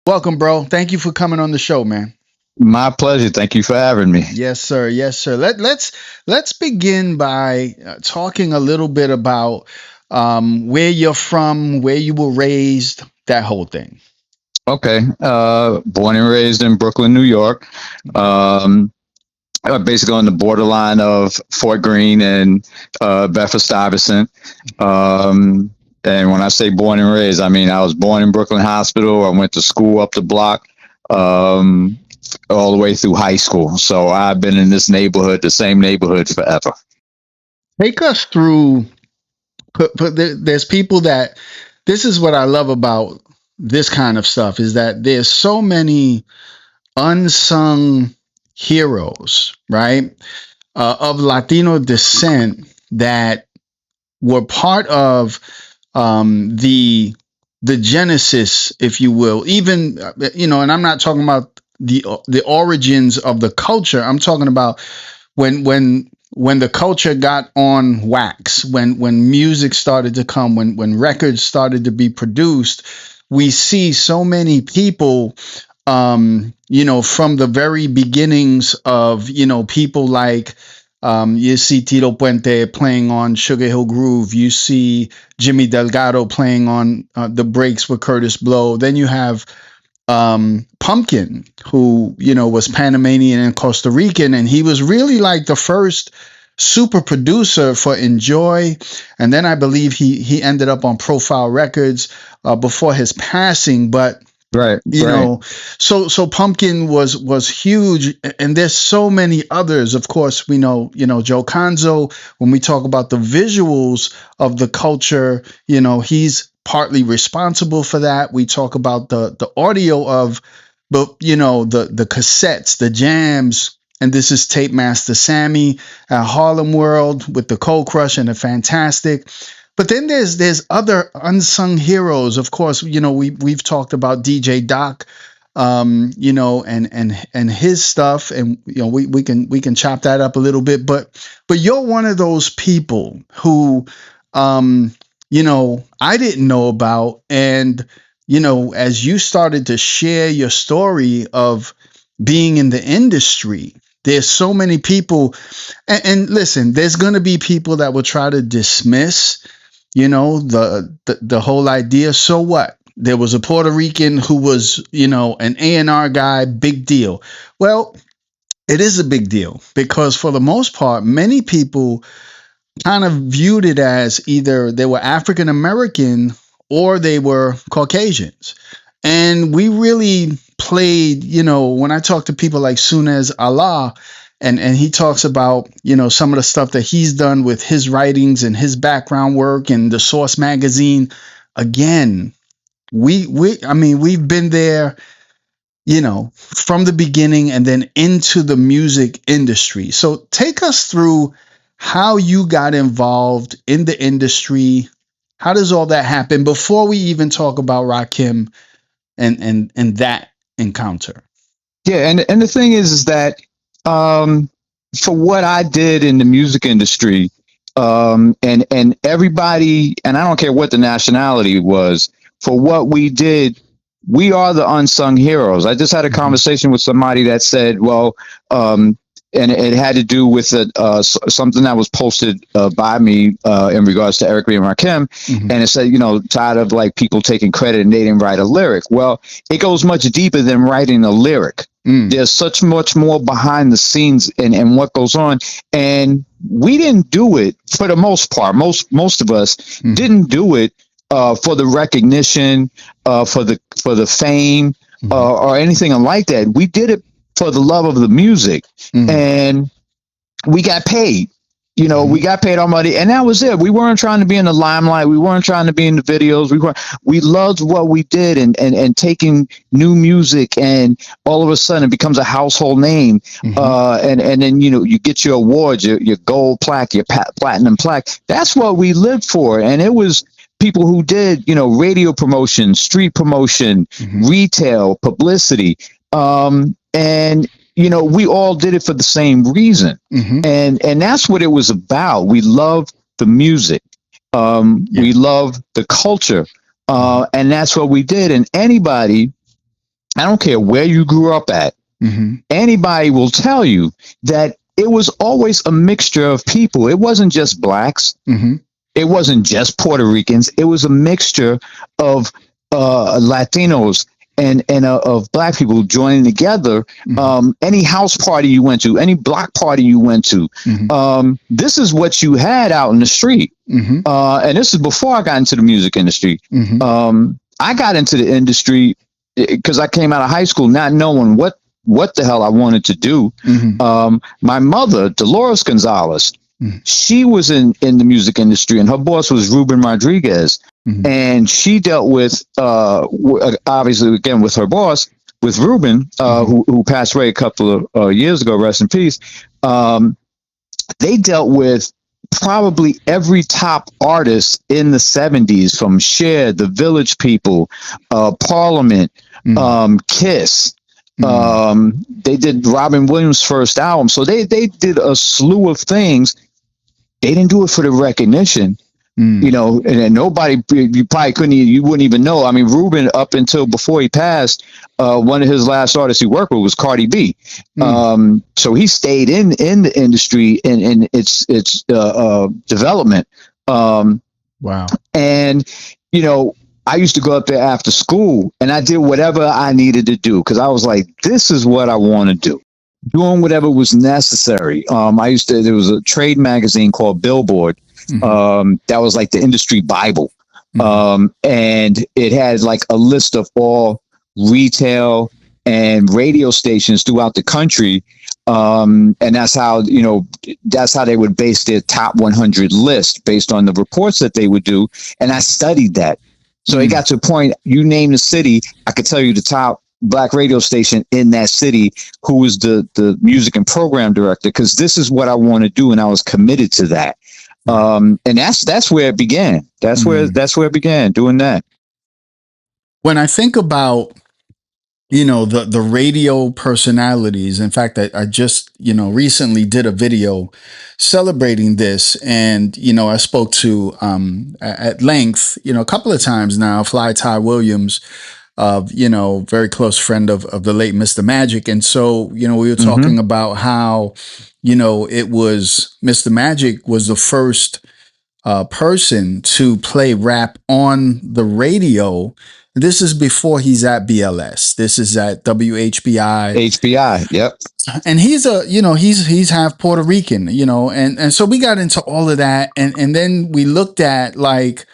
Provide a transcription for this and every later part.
Welcome, bro. Thank you for coming on the show, man. My pleasure. Thank you for having me. Yes, sir. Yes, sir. Let's begin by talking a little bit about where you're from, where you were raised, that whole thing. Okay. Born and raised in Brooklyn, New York. Um, Basically on the borderline of Fort Greene and Bedford Stuyvesant. And when I say born and raised, I mean I was born in Brooklyn Hospital. I went to school up the block, um, all the way through high school. So I've been in this neighborhood, the same neighborhood forever. Take us through. There's people that this is what I love about this kind of stuff is that there's so many unsung heroes, right, of Latino descent that were part of the genesis, if you will. Even and I'm not talking about the origins of the culture. I'm talking about when the culture got on wax, when music started to come, when records started to be produced. We see so many people from the very beginnings of, people like you see Tito Puente playing on Sugar Hill Groove. You see Jimmy Delgado playing on the breaks with Curtis Blow. Then you have Pumpkin, who, was Panamanian and Costa Rican. And he was really like the first super producer for Enjoy. And then I believe he ended up on Profile Records before his passing. But Right. you Right. know so Pumpkin was huge, and there's so many others. Of course, we know, Joe Conzo. When we talk about the visuals of the culture, he's partly responsible for that. We talk about the audio of, but the cassettes, the jams. And this is Tape Master Sammy at Harlem World with the Cold Crush and the Fantastic. But then there's other unsung heroes. Of course, we've talked about DJ Doc, and his stuff, and we can chop that up a little bit. But you're one of those people who, I didn't know about, and as you started to share your story of being in the industry. There's so many people, and listen, there's going to be people that will try to dismiss the whole idea. So what? There was a Puerto Rican who was, an A&R guy, big deal. Well, it is a big deal because for the most part, many people kind of viewed it as either they were African American or they were Caucasians. And we really played, when I talk to people like Sunez Allah, and he talks about, some of the stuff that he's done with his writings and his background work and the Source magazine. Again, we've been there, from the beginning and then into the music industry. So take us through how you got involved in the industry. How does all that happen before we even talk about Rakim and that encounter? Yeah, and the thing is that for what I did in the music industry, and everybody, and I don't care what the nationality was, for what we did, we are the unsung heroes. I just had a conversation with somebody that said, well, and it had to do with something that was posted by me in regards to Eric Lee and Rakim, and it said, tired of like people taking credit and they didn't write a lyric. Well, it goes much deeper than writing a lyric. There's such much more behind the scenes and what goes on, and we didn't do it for the most part. Most of us didn't do it for the recognition, for the fame, or anything like that. We did it for the love of the music, and we got paid. We got paid our money, and that was it. We weren't trying to be in the limelight. We weren't trying to be in the videos. We loved what we did, and taking new music, and all of a sudden it becomes a household name. And then you get your awards, your gold plaque, your platinum plaque. That's what we lived for, and it was people who did radio promotion, street promotion, retail, publicity, and we all did it for the same reason. And that's what it was about. We love the music. We love the culture. And that's what we did. And anybody I don't care where you grew up at. Anybody will tell you that it was always a mixture of people. It wasn't just blacks. It wasn't just Puerto Ricans. It was a mixture of Latinos and of black people joining together. Any house party you went to, any block party you went to, this is what you had out in the street. And this is before I got into the music industry. I got into the industry because I came out of high school not knowing what the hell I wanted to do. My mother, Dolores Gonzalez, she was in the music industry, and her boss was Ruben Rodriguez. And she dealt with, obviously, again, with her boss, with Ruben, who passed away a couple of years ago, rest in peace. They dealt with probably every top artist in the 70s, from Cher, The Village People, Parliament, Kiss. They did Robin Williams' first album. So they did a slew of things. They didn't do it for the recognition, you know, and nobody, you probably you wouldn't even know. I mean, Ruben, up until before he passed, one of his last artists he worked with was Cardi B. So he stayed in the industry and in its development. Wow. And, you know, I used to go up there after school and I did whatever I needed to do, because I was like, this is what I want to do. Doing whatever was necessary. There was a trade magazine called Billboard. That was like the industry Bible. And it had like a list of all retail and radio stations throughout the country. And that's how they would base their top 100 list based on the reports that they would do. And I studied that. So it got to a point, you name the city, I could tell you the top black radio station in that city, who was the music and program director, because this is what I want to do. And I was committed to that. And that's where it began. That's where it began, doing that. When I think about, you know, the radio personalities, in fact, I just, you know, recently did a video celebrating this. And, you know, I spoke to at length, you know, a couple of times now, Fly Ty Williams, you know, very close friend of the late Mr. Magic. And so, you know, we were talking about how, you know, it was Mr. Magic was the first person to play rap on the radio. This is before he's at BLS. This is at WHBI. HBI, yep. And he's he's half Puerto Rican, you know, and so we got into all of that, and then we looked at, like,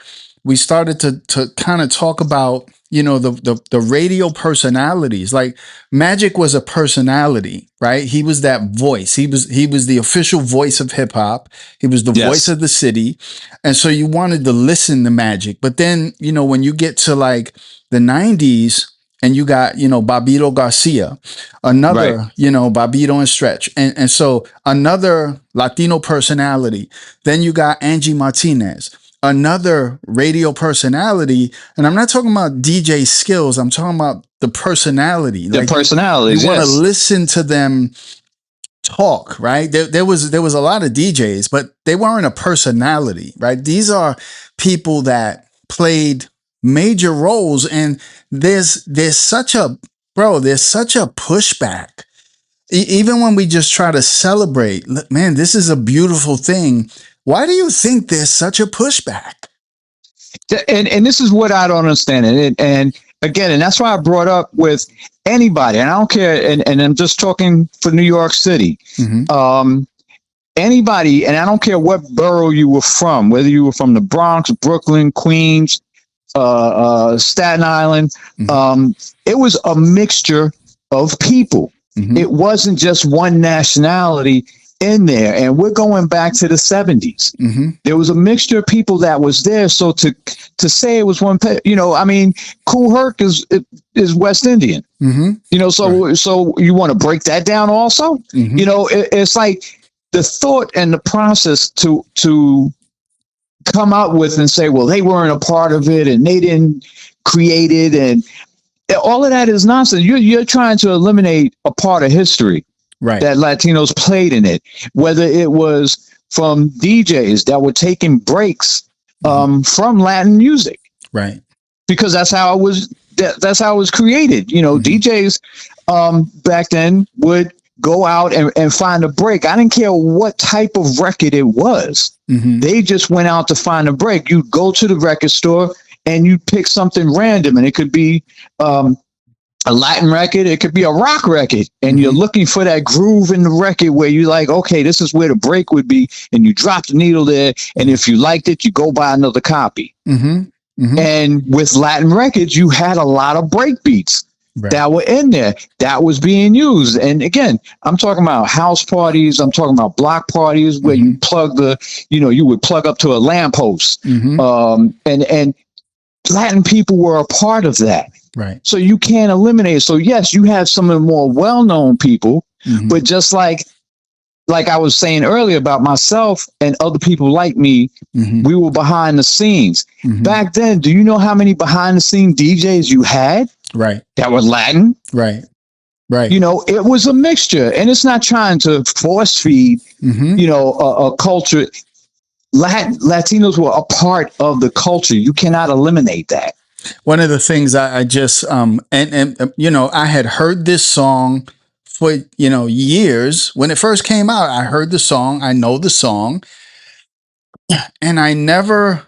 we started to kind of talk about, you know, the radio personalities. Like, Magic was a personality, right? He was that voice. He was the official voice of hip hop. He was the voice of the city. And so you wanted to listen to Magic. But then, you know, when you get to like the 90s and you got, you know, Babito Garcia, another, you know, Babito and Stretch. And so another Latino personality. Then you got Angie Martinez, another radio personality. And I'm not talking about DJ skills. I'm talking about the personality. The personalities. You want to listen to them talk, right? There was a lot of DJs, but they weren't a personality, right? These are people that played major roles, and there's such a pushback. Even when we just try to celebrate, man, this is a beautiful thing. Why do you think there's such a pushback? And this is what I don't understand. And again, and that's why I brought up with anybody, and I don't care, and I'm just talking for New York City. Anybody, and I don't care what borough you were from, whether you were from the Bronx, Brooklyn, Queens, Staten Island, it was a mixture of people. It wasn't just one nationality in there, and we're going back to the 70s. There was a mixture of people that was there. So to say it was one, you know, I mean, Kool Herc is West Indian. You know, so you want to break that down also. You know, it's like the thought and the process to come out with and say, well, they weren't a part of it and they didn't create it, and all of that is nonsense. You're trying to eliminate a part of history. Right. That Latinos played in it, whether it was from DJs that were taking breaks from Latin music. Right. Because that's how it was that's how it was created. DJs back then would go out and find a break. I didn't care what type of record it was. They just went out to find a break. You'd go to the record store and you'd pick something random, and it could be a Latin record, it could be a rock record, and you're looking for that groove in the record where you're like, okay, this is where the break would be, and you drop the needle there, and if you liked it, you go buy another copy. And with Latin records, you had a lot of break beats that were in there that was being used. And again, I'm talking about house parties, I'm talking about block parties where you plug you would plug up to a lamppost. And Latin people were a part of that. Right. So you can't eliminate it. So yes, you have some of the more well-known people, but just like I was saying earlier about myself and other people like me, we were behind the scenes. Back then, do you know how many behind the scene DJs you had? Right. That were Latin? Right. Right. It was a mixture, and it's not trying to force feed, a culture. Latinos were a part of the culture. You cannot eliminate that. One of the things I just I had heard this song for years. When it first came out, I heard the song, I know the song, and I never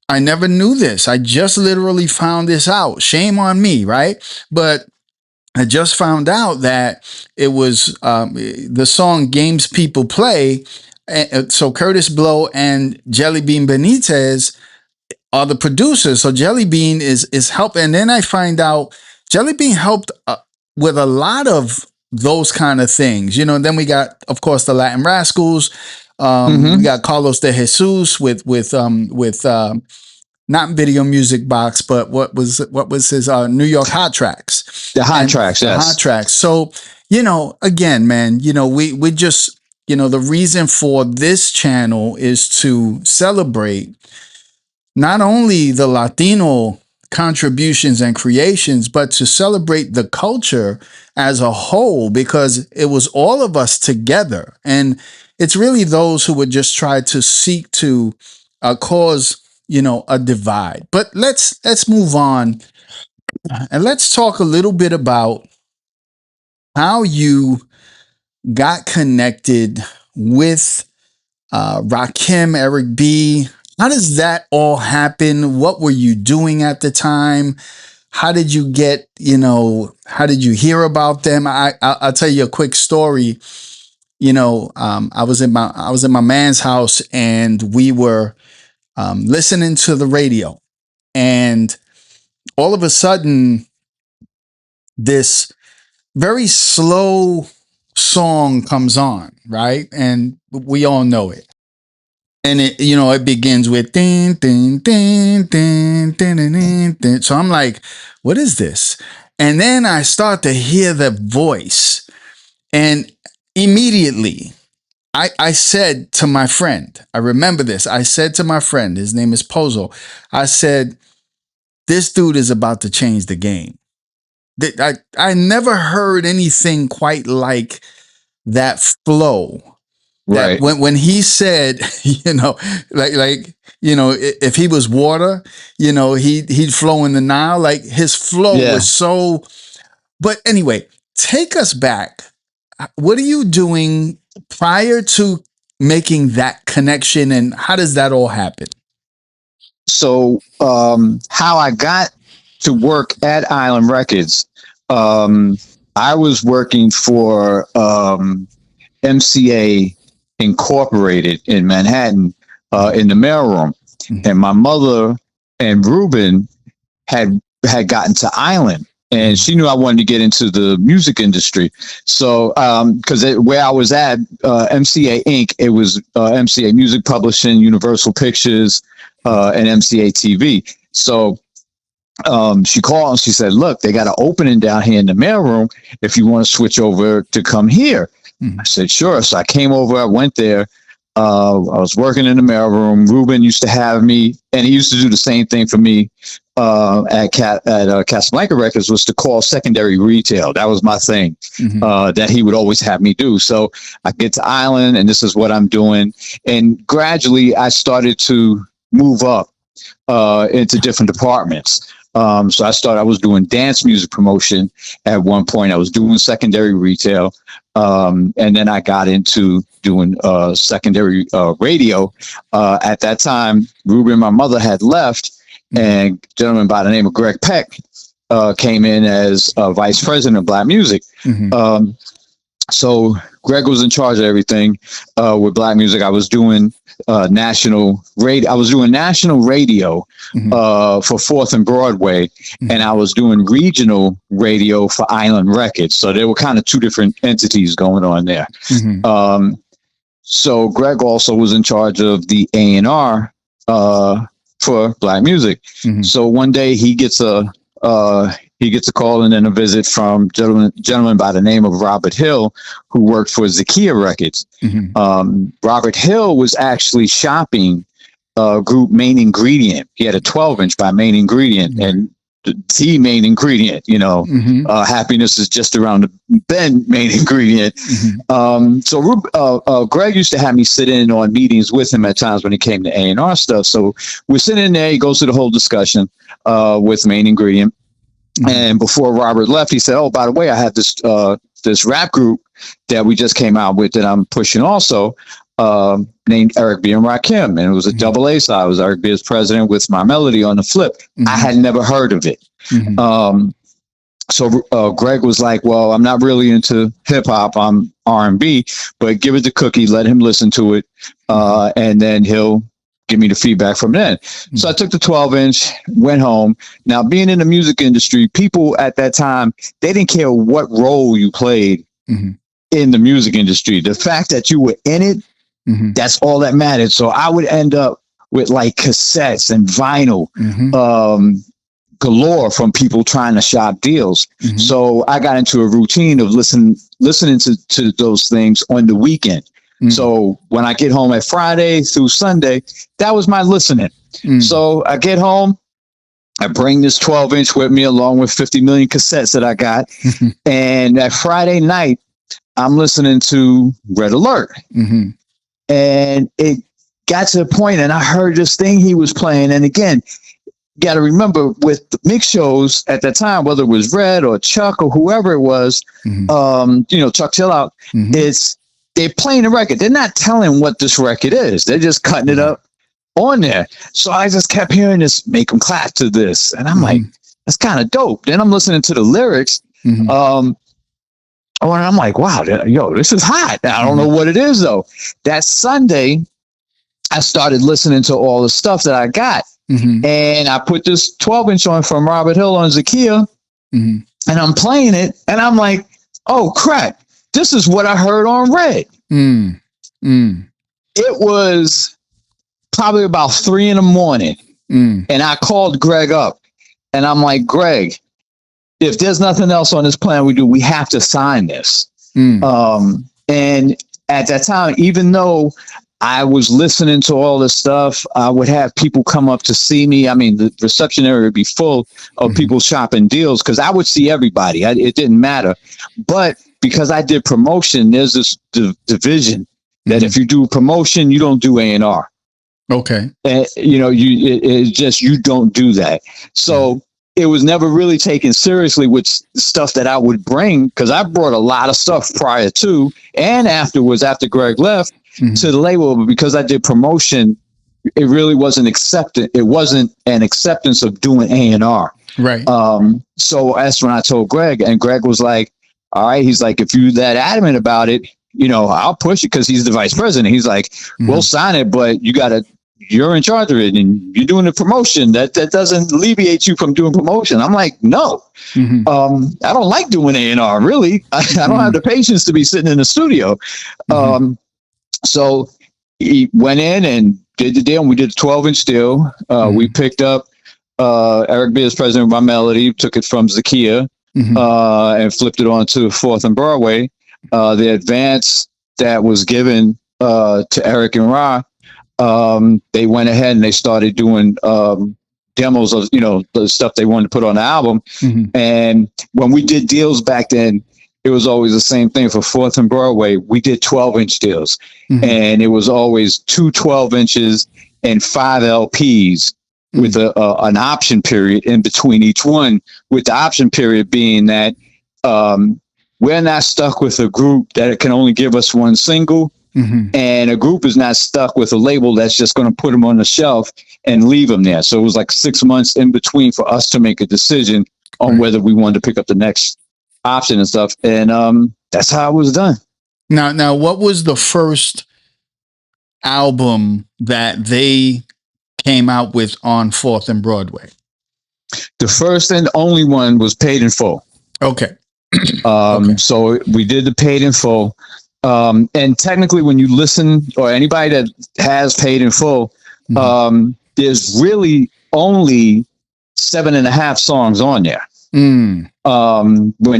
knew this. I just literally found this out. Shame on me, right? But I just found out that it was the song Games People Play. So Curtis Blow and Jelly Bean Benitez are the producers. So Jelly Bean is helping. And then I find out Jelly Bean helped with a lot of those kind of things. Then we got, of course, the Latin Rascals. We got Carlos de Jesus with not Video Music Box, but what was his New York Hot Tracks. The Hot Tracks, yes. The Hot Tracks. So, again, man, we just, the reason for this channel is to celebrate not only the Latino contributions and creations, but to celebrate the culture as a whole, because it was all of us together. And it's really those who would just try to seek to cause, a divide. But let's move on and let's talk a little bit about how you got connected with Rakim, Eric B. How does that all happen? What were you doing at the time? How did you get, how did you hear about them? I'll tell you a quick story. I was in my man's house, and we were listening to the radio, and all of a sudden this very slow song comes on, right? And we all know it. And it begins with ding, ding, ding, ding, ding, ding, ding. So I'm like, what is this? And then I start to hear the voice, and immediately I said to my friend, I remember this. I said to my friend, his name is Pozo. I said, this dude is about to change the game. I never heard anything quite like that flow. Right. That when he said, if he was water, he'd flow in the Nile. Like his flow was so. But anyway, take us back. What are you doing prior to making that connection, and how does that all happen? So, how I got to work at Island Records, I was working for MCA Incorporated in Manhattan, in the mailroom, and my mother and Ruben had gotten to Island, and she knew I wanted to get into the music industry. So, because where I was at, MCA Inc., it was MCA Music Publishing, Universal Pictures, and MCA TV. So she called and she said, look, they got an opening down here in the mailroom if you want to switch over to come here. I said, sure. So I came over, I went there. I was working in the mailroom. Ruben used to have me, and he used to do the same thing for me at Casablanca Records, was to call secondary retail. That was my thing, that he would always have me do. So I get to Island, and this is what I'm doing. And gradually I started to move up into different departments. So I was doing dance music promotion at one point. I was doing secondary retail. And then I got into doing secondary radio. At that time, Ruben, my mother, had left, and a gentleman by the name of Greg Peck came in as vice president of Black music. So Greg was in charge of everything with Black music. I was doing national radio. I was doing national radio for 4th and Broadway, and I was doing regional radio for Island Records. So there were kind of two different entities going on there. So Greg also was in charge of the A&R for Black music. So one day he gets a call and then a visit from gentleman by the name of Robert Hill, who worked for Zakia Records. Robert Hill was actually shopping group Main Ingredient. He had a 12-inch by Main Ingredient, and the main ingredient, happiness is just around the bend, Main Ingredient. So Greg used to have me sit in on meetings with him at times when it came to A&R stuff. So we're sitting in there, he goes through the whole discussion with Main Ingredient. And before Robert left, he said, "Oh, by the way, I have this rap group that we just came out with that I'm pushing also, named Eric B. and Rakim." And it was a double A side. I was Eric B. as president with My Melody on the flip. I had never heard of it. So Greg was like, "Well, I'm not really into hip hop. I'm R&B, but give it the cookie, let him listen to it, and then he'll give me the feedback from then." So I took the 12-inch, went home. Now, being in the music industry, people at that time, they didn't care what role you played in the music industry. The fact that you were in it, that's all that mattered. So I would end up with like cassettes and vinyl galore from people trying to shop deals. So I got into a routine of listening to those things on the weekend. So when I get home at Friday through Sunday, that was my listening. So I get home, I bring this 12-inch with me along with 50 million cassettes that I got. And that Friday night, I'm listening to Red Alert. And it got to a point, and I heard this thing he was playing. And again, you got to remember with the mix shows at that time, whether it was Red or Chuck or whoever it was, Chuck Chill Out, they're playing the record. They're not telling what this record is. They're just cutting it up on there. So I just kept hearing this, make them clap to this. And I'm like, that's kind of dope. Then I'm listening to the lyrics. And I'm like, wow, this is hot. I don't know what it is, though. That Sunday, I started listening to all the stuff that I got. And I put this 12-inch on from Robert Hill on Zakia. And I'm playing it. And I'm like, oh, crap. This is what I heard on Red. It was probably about 3 a.m. And I called Greg up and I'm like, Greg, if there's nothing else on this plan we have to sign this. And at that time, even though I was listening to all this stuff, I would have people come up to see me. I mean, the reception area would be full of people shopping deals because I would see everybody. It didn't matter. But because I did promotion, there's this division that if you do promotion, you don't do A&R. Okay. And, you don't do that. So it was never really taken seriously with stuff that I would bring, because I brought a lot of stuff prior to and afterwards, after Greg left, to the label. But because I did promotion, it really wasn't accepted. It wasn't an acceptance of doing A&R. Right. So that's when I told Greg, and Greg was like, all right. He's like, if you're that adamant about it, I'll push it, because he's the vice president. He's like, we'll sign it, but you're in charge of it and you're doing the promotion. That doesn't alleviate you from doing promotion. I'm like, no, I don't like doing A&R, really. I don't have the patience to be sitting in the studio. So he went in and did the deal, and we did a 12-inch deal. We picked up Eric B. as president of My Melody, took it from Zakia, and flipped it on to 4th and Broadway. The advance that was given to Eric and Ra, they went ahead and they started doing demos of the stuff they wanted to put on the album. And when we did deals back then, it was always the same thing. For 4th and Broadway, we did 12-inch deals, and it was always 2 12-inches and 5 LPs with an option period in between each one, with the option period being that we're not stuck with a group that can only give us one single, and a group is not stuck with a label that's just going to put them on the shelf and leave them there. So it was like 6 months in between for us to make a decision on whether we wanted to pick up the next option and stuff. And that's how it was done. Now, what was the first album that they came out with on 4th and Broadway? The first and only one was Paid in Full. Okay. So we did the Paid in Full. And technically, when you listen, or anybody that has Paid in Full, there's really only 7.5 songs on there. When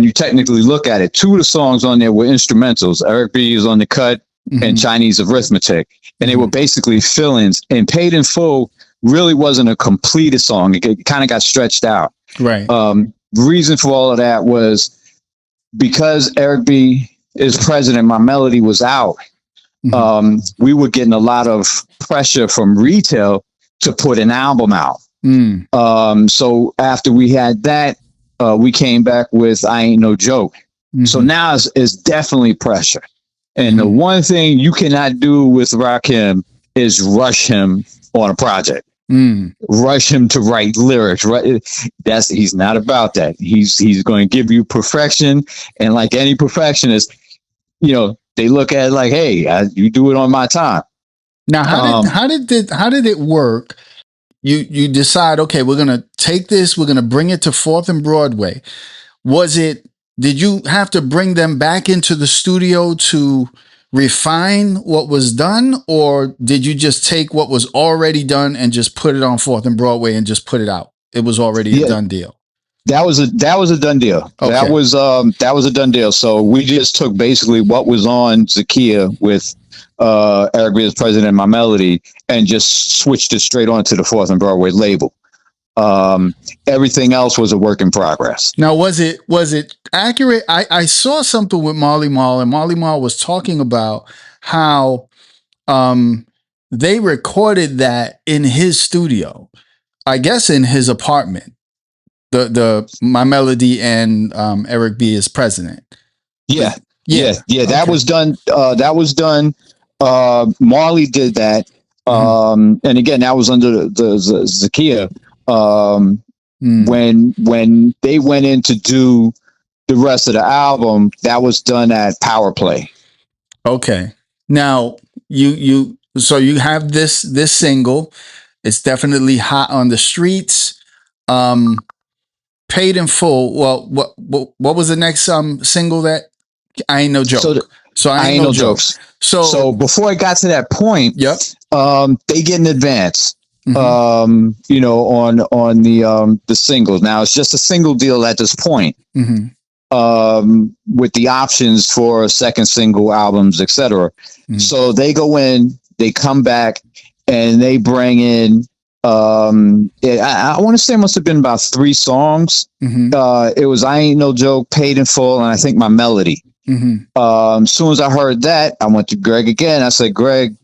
you technically look at it, 2 of the songs on there were instrumentals. Eric B is on the cut, and Chinese Arithmetic, and they were basically fill-ins. And Paid in Full really wasn't a completed song. It kind of got stretched out. Right. The reason for all of that was because Eric B is president, my melody was out. We were getting a lot of pressure from retail to put an album out. So after we had that, we came back with I Ain't No Joke. So now it's definitely pressure. And the one thing you cannot do with Rakim is rush him on a project. Rush him to write lyrics. Right? He's not about that. He's going to give you perfection. And like any perfectionist, they look at it like, hey, you do it on my time. Now, how did it work? You decide, okay, we're going to take this, we're going to bring it to 4th and Broadway. Did you have to bring them back into the studio to refine what was done, or did you just take what was already done and just put it on 4th and Broadway and just put it out? It was already a done deal. That was a done deal. Okay. That was a done deal. So we just took basically what was on Zakia with Eric B as president and my melody, and just switched it straight onto the 4th and Broadway label. Everything else was a work in progress. Now, was it accurate? I saw something with Marley Marl, and Marley Marl was talking about how they recorded that in his studio, I guess in his apartment. The My Melody and Eric B as president. Yeah. That was done. Marley did that, and again, that was under the Zakia. When they went in to do the rest of the album, that was done at Power Play. Okay. Now you have this single. It's definitely hot on the streets. Paid in Full. Well, what was the next single that I Ain't No Joke? So I Ain't No Jokes. So before it got to that point, they get an advance. On the singles. Now it's just a single deal at this point, with the options for second single albums, etc. So they go in, they come back, and they bring in. I want to say it must have been about 3 songs. It was I Ain't No Joke, Paid in Full, and I think My Melody. As soon as I heard that, I went to Greg again. I said, Greg,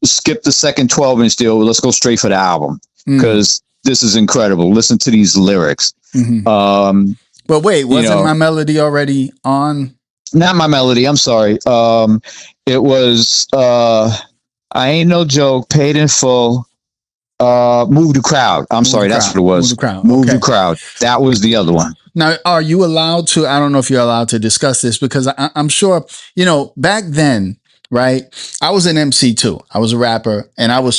skip the second 12-inch deal. Let's go straight for the album, because this is incredible. Listen to these lyrics. But wait, wasn't My Melody already on? Not My Melody. I'm sorry. It was I Ain't No Joke, Paid in Full. Move the Crowd. I'm sorry, that's what it was. Move the Crowd. That was the other one. Now, are you allowed to? I don't know if you're allowed to discuss this, because I'm sure back then. Right. I was an MC too. I was a rapper, and I was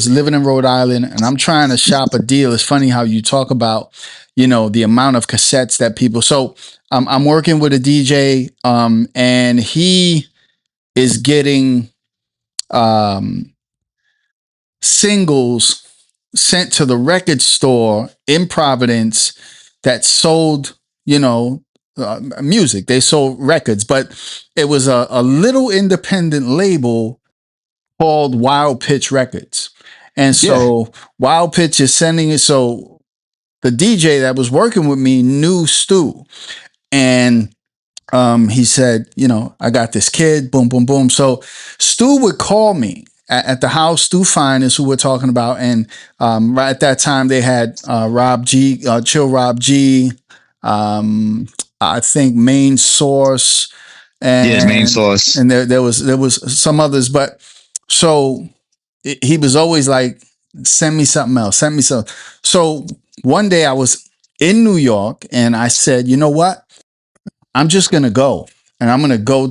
living in Rhode Island, and I'm trying to shop a deal. It's funny how you talk about, the amount of cassettes that people. So I'm working with a DJ, and he is getting singles sent to the record store in Providence that sold, music. They sold records, but it was a little independent label called Wild Pitch Records. And so Wild Pitch is sending it. So the DJ that was working with me knew Stu, and he said, I got this kid, boom, boom, boom. So Stu would call me at the house, Stu Fine is who we're talking about. And right at that time, they had Rob G, Chill Rob G, I think Main Source, Yeah, main and source. there was some others. But so he was always like, send me something else, send me something. So one day I was in New York and I said, you know what? I'm just going to go, and I'm going to go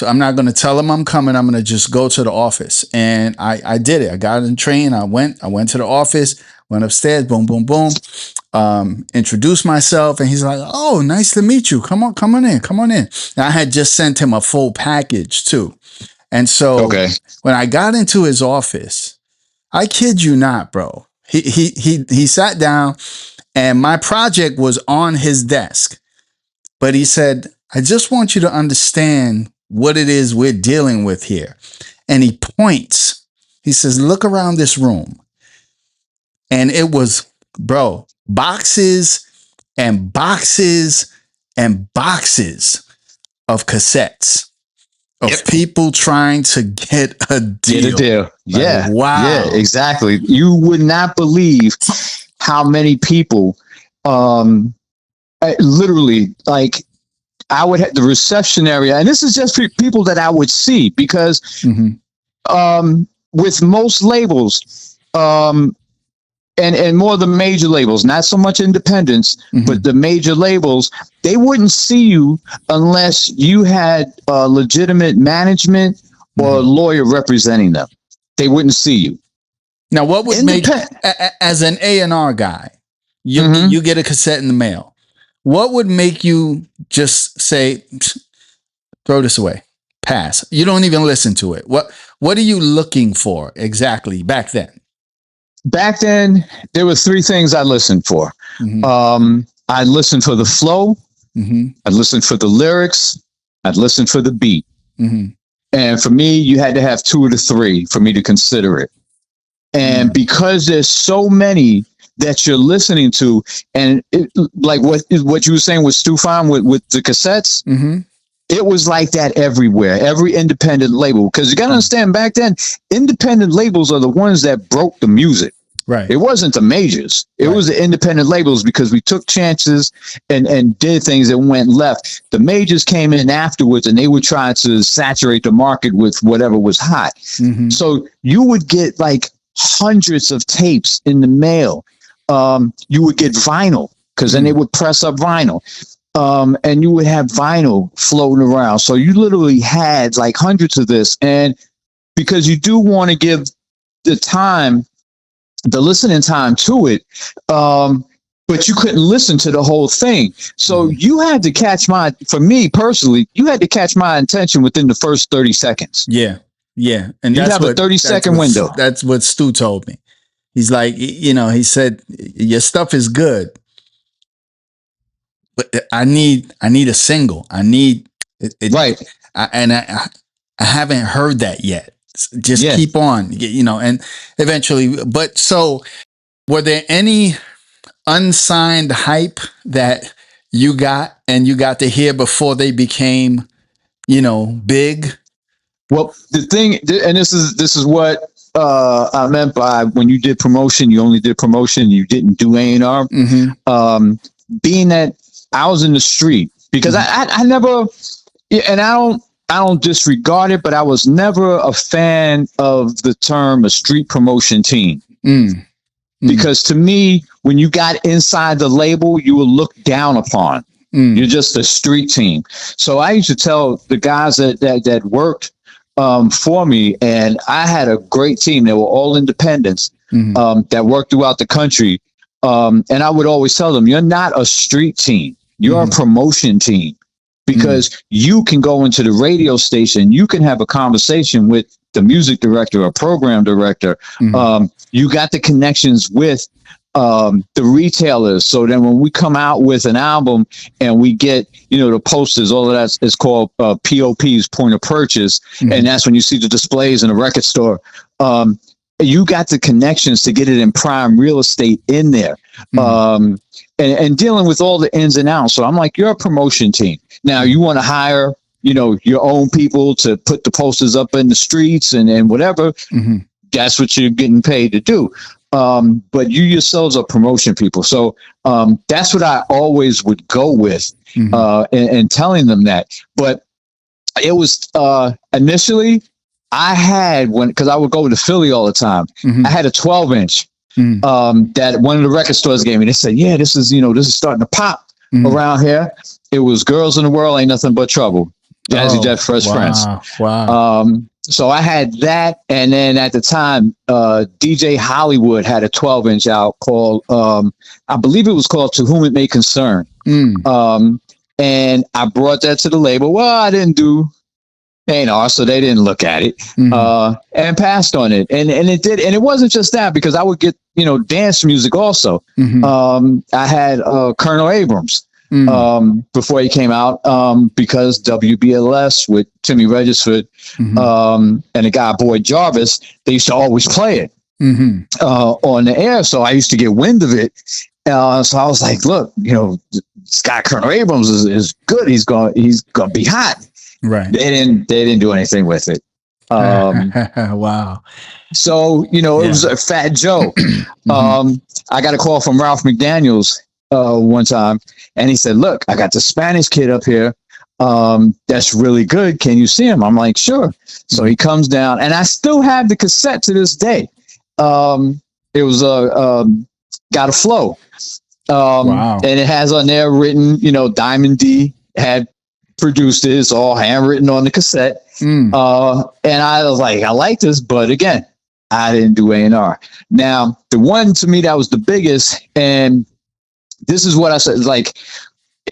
I'm not going to tell them I'm coming. I'm going to just go to the office. And I did it. I got in the train. I went to the office, went upstairs, boom, boom, boom. Introduced myself, and he's like, oh, nice to meet you. Come on in. And I had just sent him a full package too. And so when I got into his office, I kid you not, bro, he sat down and my project was on his desk. But he said, I just want you to understand what it is we're dealing with here. And he points. He says, look around this room. And it was, bro, boxes and boxes and boxes of cassettes of people trying to get a deal. Get a deal. Like, yeah. Wow. Yeah, exactly. You would not believe how many people, literally, like, I would have the reception area, and this is just for people that I would see, because with most labels, and more of the major labels, not so much independents, but the major labels, they wouldn't see you unless you had legitimate management or a lawyer representing them. They wouldn't see you. Now, what would make, as an A&R guy, you get a cassette in the mail, what would make you just say, throw this away, pass? You don't even listen to it. What are you looking for exactly back then? Back then, there were three things I listened for. I listened for the flow. I'd listen for the lyrics. I'd listen for the beat. And for me, you had to have two of the three for me to consider it. And because there's so many that you're listening to, and like what you were saying with Stu Fine with the cassettes, it was like that everywhere, every independent label. Because you got to understand, back then, independent labels are the ones that broke the music. Right. It wasn't the majors. It was the independent labels, because we took chances and did things that went left. The majors came in afterwards, and they would try to saturate the market with whatever was hot. So you would get like hundreds of tapes in the mail. You would get vinyl, because then they would press up vinyl. And you would have vinyl floating around. So you literally had like hundreds of this. And because you do want to give the listening time to it, but you couldn't listen to the whole thing. So you had to for me personally, you had to catch my attention within the first 30 seconds. Yeah. Yeah. And you have a 30-second window. That's what Stu told me. He's like, he said, your stuff is good, but I need a single. I need it. Right. I haven't heard that yet. Just keep on, and eventually. But so, were there any unsigned hype that you got to hear before they became, big? Well, the thing, and this is what I meant by when you did promotion, you only did promotion, you didn't do A&R. Being that I was in the street, because I never, and I don't disregard it, but I was never a fan of the term a street promotion team. Because to me, when you got inside the label, you were looked down upon. You're just a street team. So I used to tell the guys that worked for me, and I had a great team. They were all independents that worked throughout the country. And I would always tell them, you're not a street team. You're a promotion team. Because you can go into the radio station, you can have a conversation with the music director or program director. You got the connections with the retailers. So then when we come out with an album and we get, the posters, all of that is called POPs, point of purchase. And that's when you see the displays in a record store. You got the connections to get it in prime real estate in there. And dealing with all the ins and outs. So I'm like, you're a promotion team. Now you want to hire, your own people to put the posters up in the streets and whatever, that's what you're getting paid to do. But you yourselves are promotion people. So that's what I always would go with and telling them that. But it was initially I had because I would go to Philly all the time. I had a 12-inch that one of the record stores gave me. They said, yeah, this is starting to pop around here. It was Girls in the World Ain't Nothing But Trouble. Jazzy Jeff Fresh Prince. Wow. So I had that. And then at the time, DJ Hollywood had a 12-inch out called, I believe it was called To Whom It May Concern. And I brought that to the label. Well, I didn't do A&R, so they didn't look at it and passed on it. And it did. And it wasn't just that, because I would get, dance music also. I had Colonel Abrams. Before he came out, because WBLS with Timmy Regisford and a guy Boyd Jarvis, they used to always play it on the air. So I used to get wind of it. So I was like, look, this guy Colonel Abrams is good. He's gonna be hot. Right. They didn't do anything with it. Wow. So it was a Fat Joe. I got a call from Ralph McDaniels one time, and he said, look, I got the Spanish kid up here that's really good. Can you see him? I'm like, sure. So he comes down, and I still have the cassette to this day. It was Got a Flow. Wow. And it has on there written, Diamond D had produced it. It's all handwritten on the cassette. And I was like, I like this, but again, I didn't do A&R. Now, the one to me that was the biggest, and this is what I said, like,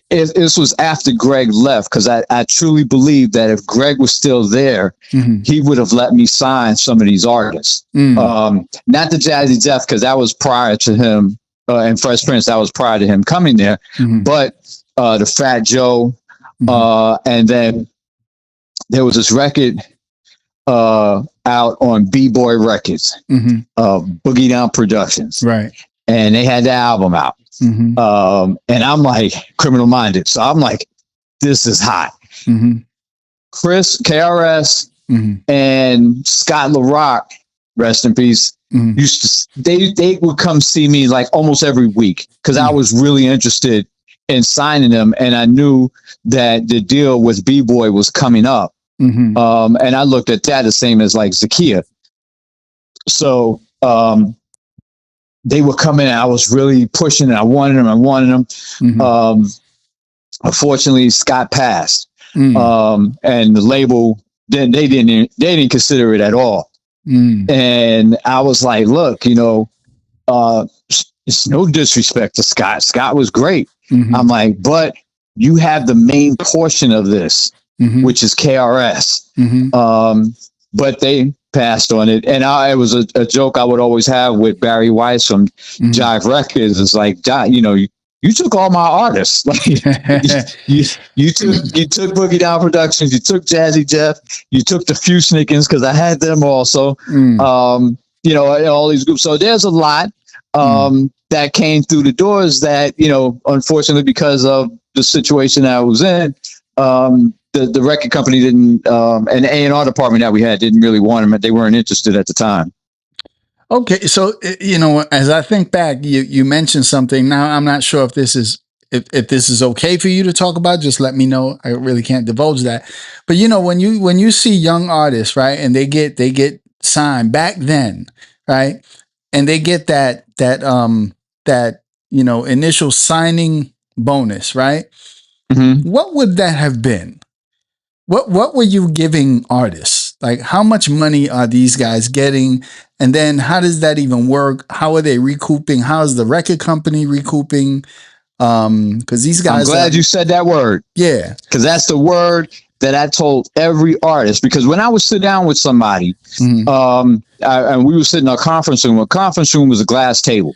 this was after Greg left, because I truly believe that if Greg was still there, he would have let me sign some of these artists. Not the Jazzy Jeff, because that was prior to him, and Fresh Prince, that was prior to him coming there, but the Fat Joe, and then there was this record out on B-Boy Records, Boogie Down Productions. Right. And they had the album out. And I'm like Criminal Minded. So I'm like, this is hot. Chris, KRS, and Scott LaRock, rest in peace, used to, they would come see me like almost every week, because I was really interested in signing them. And I knew that the deal with B-Boy was coming up. And I looked at that the same as like Zakia. So, they were coming. I was really pushing it. I wanted them. Unfortunately, Scott passed, and the label they didn't consider it at all. And I was like, look, it's no disrespect to Scott. Scott was great. I'm like, but you have the main portion of this, which is KRS. But they passed on it. And it was a joke I would always have with Barry Weiss from Jive Records. It's like, you took all my artists. Like, you took Boogie Down Productions, you took Jazzy Jeff, you took the Fusenickens, because I had them also. All these groups. So there's a lot that came through the doors that, unfortunately, because of the situation that I was in, the record company didn't, and the A&R department that we had didn't really want them. They weren't interested at the time. Okay. So, as I think back, you mentioned something. Now, I'm not sure if this is okay for you to talk about. Just let me know. I really can't divulge that. But, when you see young artists, right, and they get signed back then, right, and they get that initial signing bonus, right? What would that have been? What were you giving artists? Like, how much money are these guys getting? And then how does that even work? How are they recouping? How is the record company recouping? Because these guys. I'm glad you said that word. Yeah. Because that's the word that I told every artist. Because when I would sit down with somebody, and we would sit in a conference room. A conference room was a glass table.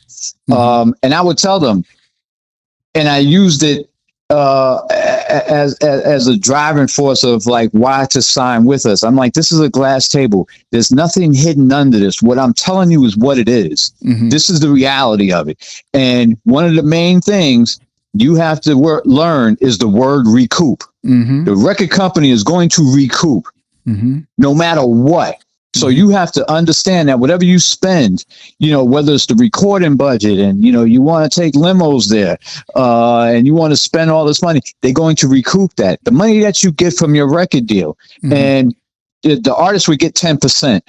And I would tell them, and I used it as a driving force of like why to sign with us. I'm like, this is a glass table. There's nothing hidden under this. What I'm telling you is what it is. This is the reality of it. And one of the main things you have to learn is the word recoup. Mm-hmm. The record company is going to recoup no matter what. So you have to understand that whatever you spend, whether it's the recording budget and, you want to take limos there and you want to spend all this money, they're going to recoup that. The money that you get from your record deal and the artist would get 10%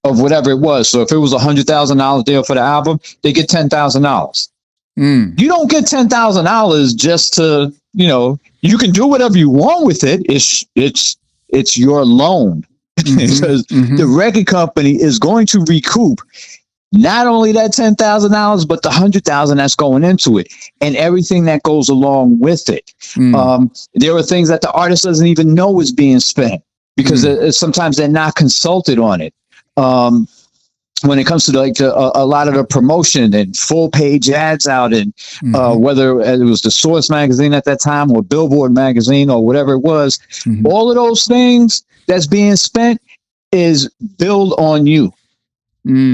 of whatever it was. So if it was $100,000 deal for the album, they get $10,000. You don't get $10,000 just to, you can do whatever you want with it. It's your loan. Because the record company is going to recoup not only that $10,000, but the $100,000 that's going into it and everything that goes along with it. There are things that the artist doesn't even know is being spent because sometimes they're not consulted on it. When it comes to a lot of the promotion and full page ads out and whether it was the Source magazine at that time or Billboard magazine or whatever it was, all of those things that's being spent is billed on you.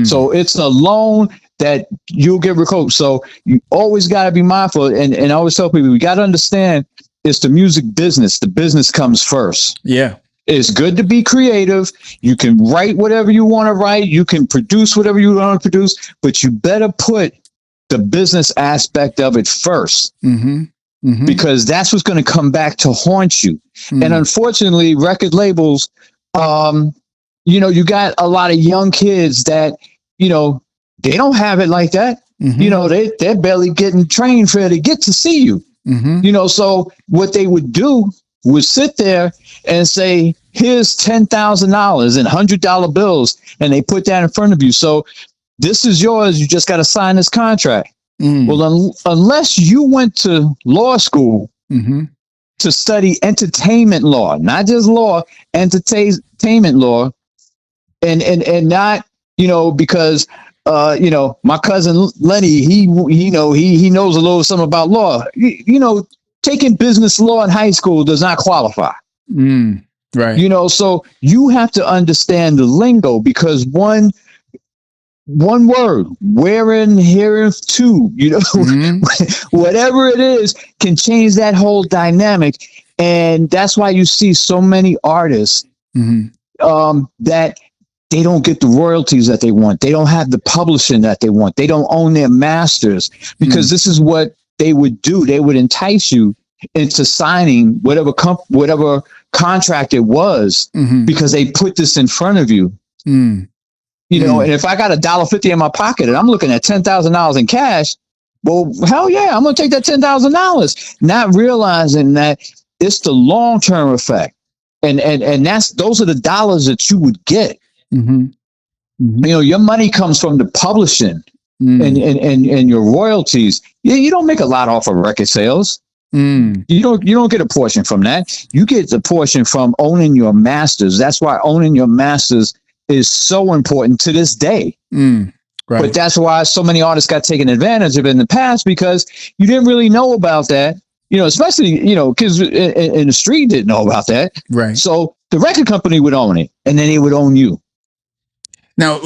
So it's a loan that you'll get recouped. So you always got to be mindful. And I always tell people, we got to understand it's the music business. The business comes first. Yeah. It's good to be creative. You can write whatever you want to write. You can produce whatever you want to produce, but you better put the business aspect of it first. Because that's what's going to come back to haunt you. And unfortunately, record labels, you got a lot of young kids that, they don't have it like that. They're barely getting trained for to get to see you. So what they would do was sit there and say, here's $10,000 in $100 bills. And they put that in front of you. So this is yours. You just got to sign this contract. Well, unless you went to law school to study entertainment law, not just law, entertainment law, and not, because, my cousin Lenny, he knows a little something about law. Taking business law in high school does not qualify. Right. So you have to understand the lingo because one word, wherein, herein, to, whatever it is can change that whole dynamic. And that's why you see so many artists that they don't get the royalties that they want. They don't have the publishing that they want. They don't own their masters because this is what they would do. They would entice you into signing whatever contract it was because they put this in front of you. And if I got $1.50 in my pocket and I'm looking at $10,000 in cash, well, hell yeah, I'm going to take that $10,000, not realizing that it's the long-term effect. And those are the dollars that you would get. Your money comes from the publishing and your royalties. You don't make a lot off of record sales. You don't get a portion from that. You get the portion from owning your masters. That's why owning your masters is so important to this day. Right. But that's why so many artists got taken advantage of in the past because you didn't really know about that. Especially, kids in the street didn't know about that. Right. So the record company would own it and then they would own you. Now,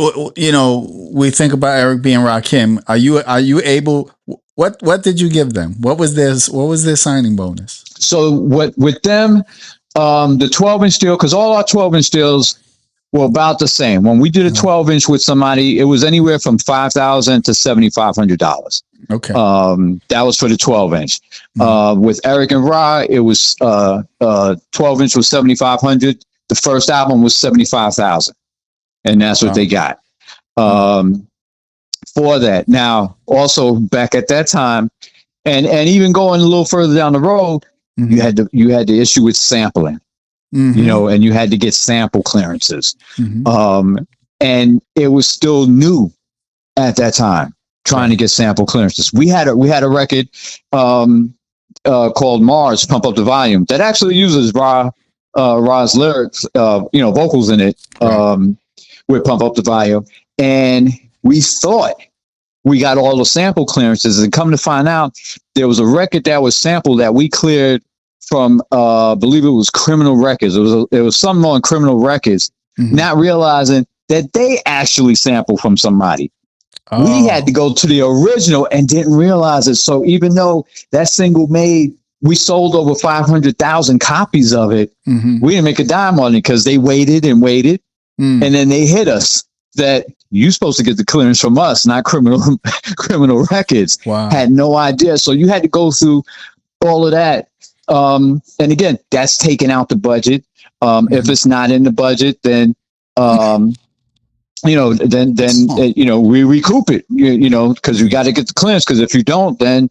we think about Eric B. and Rakim. Are you able? What did you give them? What was their signing bonus? So with them, the 12-inch deal, because all our 12-inch deals were about the same. When we did a 12-inch with somebody, it was anywhere from $5,000 to $7,500. Okay. That was for the 12-inch. With Eric and Ra, it was 12-inch was $7,500. The first album was $75,000. And that's what they got for that. Now, also back at that time, and even going a little further down the road, you had the issue with sampling, and you had to get sample clearances. And it was still new at that time, trying to get sample clearances. We had a record called Mars, Pump Up the Volume, that actually uses Ra's lyrics, vocals in it. With Pump Up the Volume, and we thought we got all the sample clearances, and come to find out there was a record that was sampled that we cleared from I believe it was Criminal Records. It was something on Criminal Records, not realizing that they actually sampled from somebody. We had to go to the original and didn't realize it. So even though that single we sold over 500,000 copies of it, we didn't make a dime on it because they waited and waited. And then they hit us that you're supposed to get the clearance from us, not criminal records. Wow. Had no idea. So you had to go through all of that. And again, that's taking out the budget. If it's not in the budget, then, we recoup it, because you got to get the clearance. Because if you don't, then,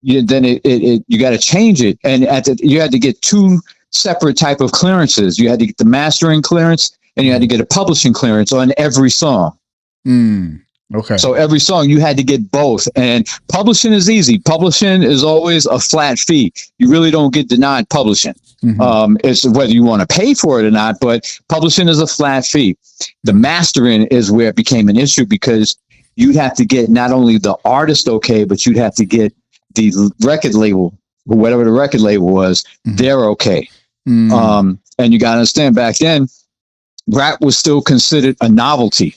you got to change it. And you had to get two separate type of clearances. You had to get the mastering clearance and you had to get a publishing clearance on every song. Okay. So every song you had to get both. And publishing is easy. Publishing is always a flat fee. You really don't get denied publishing. It's whether you want to pay for it or not, but publishing is a flat fee. The mastering is where it became an issue because you'd have to get not only the artist okay, but you'd have to get the record label, whatever the record label was, they're okay. And you got to understand, back then, rap was still considered a novelty.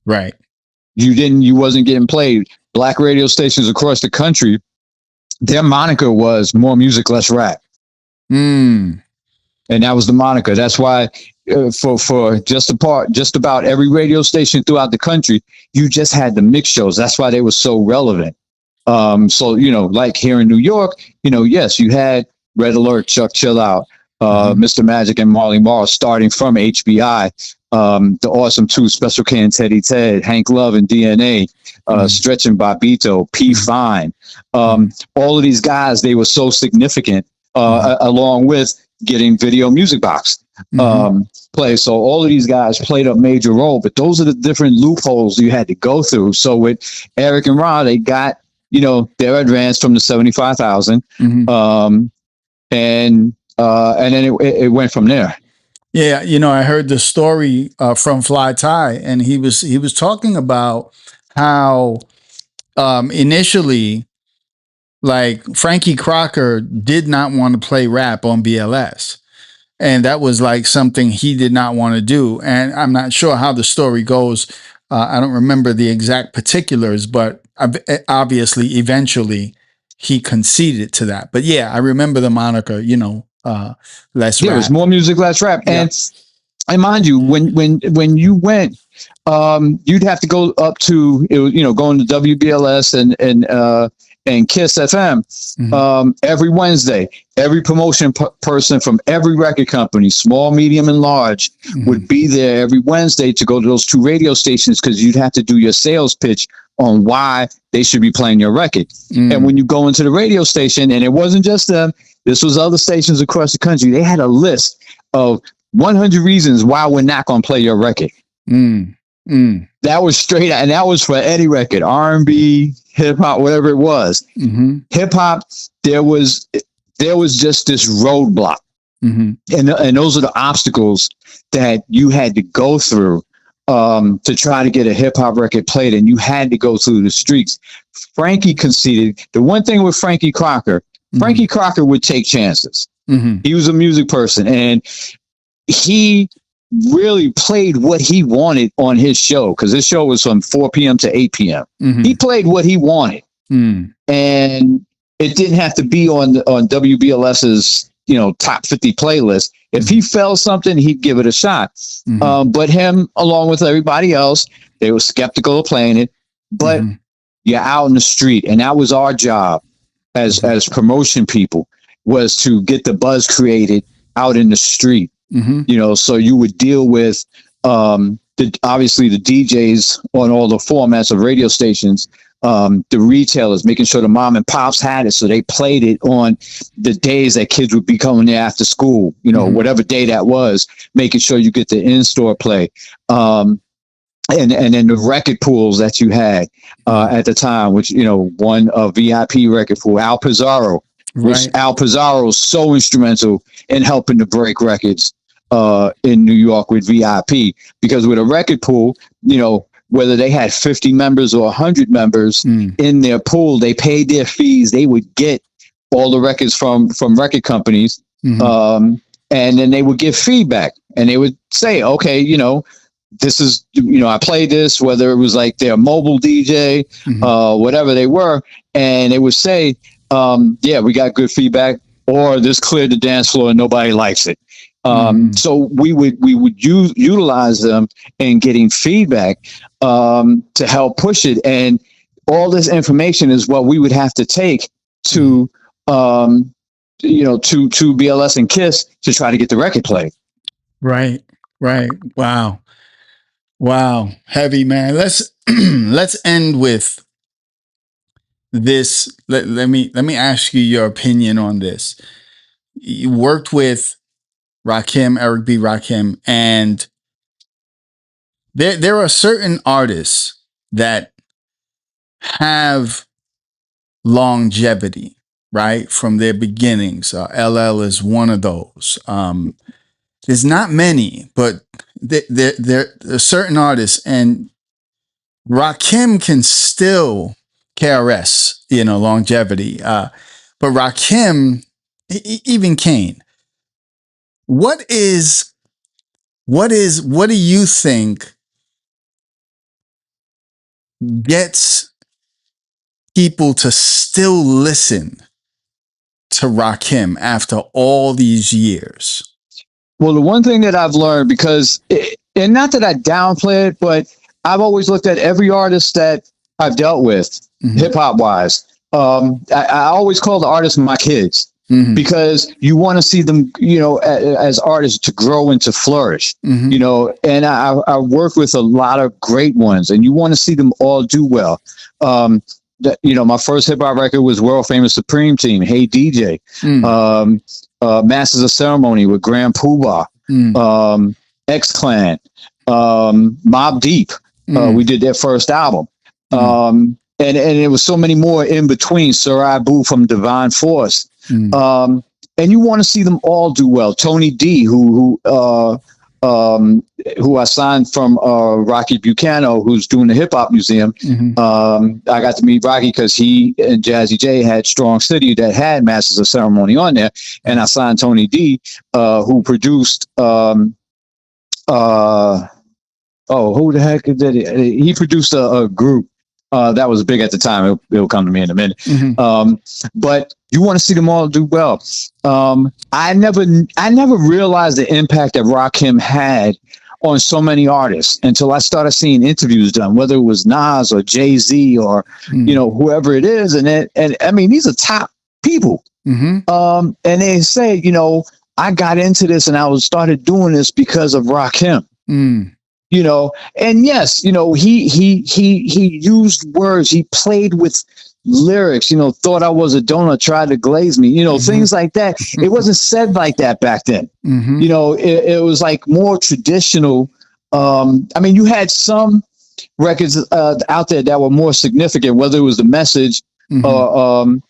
Right. You wasn't getting played. Black radio stations across the country, their moniker was More Music, Less Rap. And that was the moniker. That's why for just about every radio station throughout the country, you just had the mix shows. That's why they were so relevant. So, like here in New York, yes, you had Red Alert, Chuck Chill Out, Mr. Magic and Marley Marl starting from HBI, the Awesome Two, Special K and Teddy Ted, Hank Love and DNA, Stretch and Bobito, P Fine. All of these guys, they were so significant, along with getting Video Music Box play. So all of these guys played a major role, but those are the different loopholes you had to go through. So with Eric and Rod, they got, their advance from the 75,000. And then it went from there. Yeah. I heard the story from Fly Ty, and he was talking about how initially, like, Frankie Crocker did not want to play rap on BLS. And that was like something he did not want to do. And I'm not sure how the story goes. I don't remember the exact particulars, but obviously, eventually, he conceded to that. But yeah, I remember the moniker, less rap. It was More Music, Less Rap. Yeah. And mind you, when you went, you'd have to go up to, going to WBLS and Kiss FM every Wednesday. Every promotion person from every record company, small, medium, and large, would be there every Wednesday to go to those two radio stations because you'd have to do your sales pitch on why they should be playing your record. And when you go into the radio station, and it wasn't just them, this was other stations across the country, they had a list of 100 reasons why we're not going to play your record. That was straight out, and that was for any record, R&B, hip hop, whatever it was. Hip hop, there was just this roadblock, and those are the obstacles that you had to go through to try to get a hip hop record played, and you had to go through the streets. Frankie conceded. The one thing with Frankie Crocker would take chances. He was a music person, and he really played what he wanted on his show, because his show was from 4 p.m. to 8 p.m. He played what he wanted, and it didn't have to be on WBLS's top 50 playlist. If he felt something, he'd give it a shot. But him, along with everybody else, they were skeptical of playing it. But you're out in the street, and that was our job as promotion people, was to get the buzz created out in the street. So you would deal with obviously the DJs on all the formats of radio stations, the retailers, making sure the mom and pops had it, so they played it on the days that kids would be coming there after school, whatever day that was, making sure you get the in-store play. And then the record pools that you had at the time, which, one VIP record pool, Al Pizarro. Which Al Pizarro is so instrumental in helping to break records in New York with VIP, because with a record pool, whether they had 50 members or 100 members in their pool, they paid their fees. They would get all the records from record companies, and then they would give feedback, and they would say, okay, this is, I played this, whether it was like their mobile DJ, whatever they were, and they would say, yeah, we got good feedback, or this cleared the dance floor and nobody likes it. So we would utilize them in getting feedback to help push it, and all this information is what we would have to take to to BLS and KISS to try to get the record played. Right. Wow. Heavy, man. Let's end with this. Let me ask you your opinion on this. You worked with Rakim, Eric B. Rakim, and there are certain artists that have longevity, right, from their beginnings. LL is one of those. There's not many, but there are certain artists, and Rakim can still KRS, longevity. But Rakim, even Kane, what do you think gets people to still listen to Rakim after all these years? Well, the one thing that I've learned, and not that I downplay it, but I've always looked at every artist that I've dealt with, hip hop wise. I always call the artists my kids because you want to see them, as artists to grow and to flourish, and I work with a lot of great ones, and you want to see them all do well. My first hip hop record was world famous Supreme Team, Hey DJ, Masters of Ceremony with Grand Poobah, X Clan, Mobb Deep. We did their first album. And it was so many more in between. Sarai Boo from Divine Force. And you want to see them all do well. Tony D, who I signed from Rocky Buchanan, who's doing the Hip Hop Museum. I got to meet Rocky because he and Jazzy J had Strong City that had Masters of Ceremony on there. And I signed Tony D, who produced who the heck did it? He produced a group that was big at the time. It'll come to me in a minute. But you want to see them all do well. I never realized the impact that Rakim had on so many artists until I started seeing interviews done, whether it was Nas or Jay-Z or whoever it is, and I mean these are top people. And they say, I got into this and I started doing this because of Rakim. And yes, he used words, he played with lyrics, thought I was a donut, tried to glaze me, things like that. It wasn't said like that back then. It was like more traditional. I mean, you had some records out there that were more significant, whether it was the message or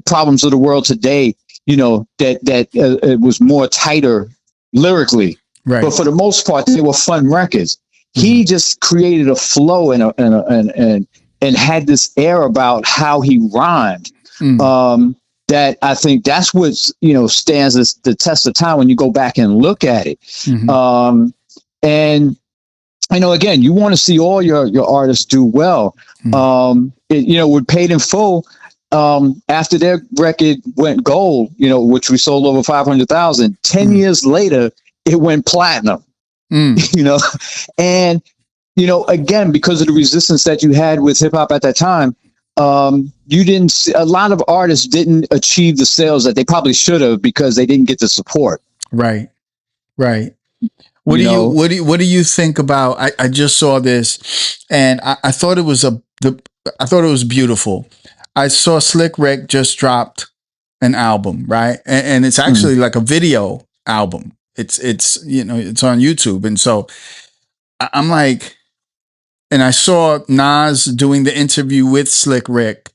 problems of the world today, that it was more tighter lyrically. Right. But for the most part, they were fun records. He just created a flow and had this air about how he rhymed. That I think that's what stands the test of time when you go back and look at it. And again, you want to see all your artists do well. With Paid in Full, after their record went gold, which we sold over 500,000. 10 years later, it went platinum, and, again, because of the resistance that you had with hip hop at that time, you didn't see, a lot of artists didn't achieve the sales that they probably should have because they didn't get the support. Right. What do you think about, I just saw this and I thought it was I thought it was beautiful. I saw Slick Rick just dropped an album, right? And it's actually like a video album. It's on YouTube. And so I'm like, and I saw Nas doing the interview with Slick Rick